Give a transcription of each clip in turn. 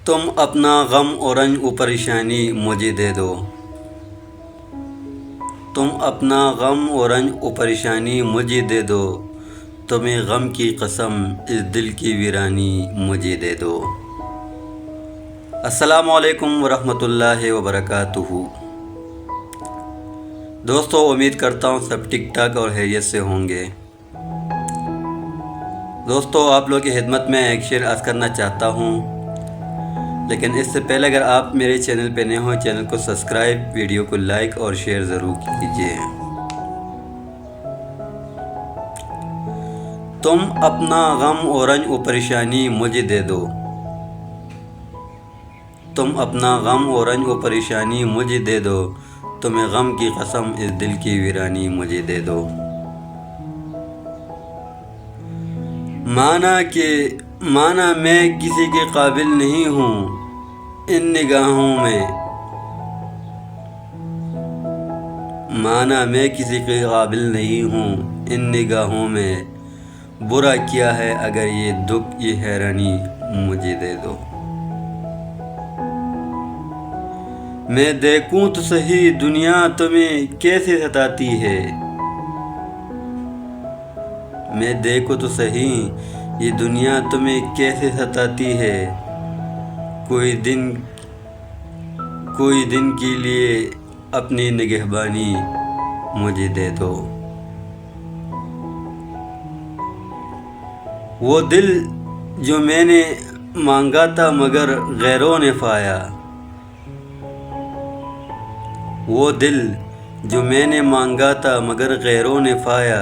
تم اپنا غم و رنج و پریشانی مجھے دے دو، تم اپنا غم و رنج و پریشانی مجھے دے دو، تمہیں غم کی قسم اس دل کی ویرانی مجھے دے دو۔ السلام علیکم ورحمۃ اللہ وبرکاتہ۔ دوستو، امید کرتا ہوں سب ٹھیک ٹھاک اور خیریت سے ہوں گے۔ دوستو، آپ لوگ کی خدمت میں ایک شعر عرض کرنا چاہتا ہوں، لیکن اس سے پہلے اگر آپ میرے چینل پہ نئے ہوں، چینل کو سبسکرائب، ویڈیو کو لائک اور شیئر ضرور کیجیے۔ تم اپنا غم و رنج و پریشانی مجھے دے دو، تم اپنا غم و رنج و پریشانی مجھے دے دو، تمہیں غم کی قسم اس دل کی ویرانی مجھے دے دو۔ مانا میں کسی کے قابل نہیں ہوں ان نگاہوں میں، مانا میں کسی کے قابل نہیں ہوں ان نگاہوں میں، برا کیا ہے اگر یہ دکھ یہ حیرانی مجھے دے دو۔ میں دیکھوں تو صحیح دنیا تمہیں کیسے ستاتی ہے، میں دیکھوں تو صحیح یہ دنیا تمہیں کیسے ستاتی ہے، کوئی دن کے لیے اپنی نگہبانی مجھے دے دو۔ وہ دل جو میں نے مانگا تھا مگر غیروں نے پایا، وہ دل جو میں نے مانگا تھا مگر غیروں نے پایا،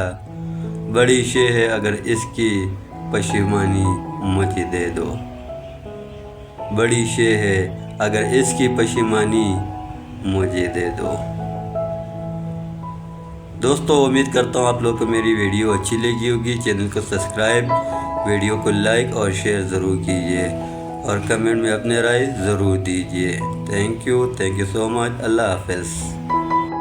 بڑی شے ہے اگر اس کی پشیمانی مجھے دے دو، بڑی شے ہے اگر اس کی پشیمانی مجھے دے دو۔ دوستو، امید کرتا ہوں آپ لوگ کو میری ویڈیو اچھی لگی ہوگی۔ چینل کو سبسکرائب، ویڈیو کو لائک اور شیئر ضرور کیجیے، اور کمنٹ میں اپنے رائے ضرور دیجیے۔ تھینک یو سو مچ۔ اللہ حافظ۔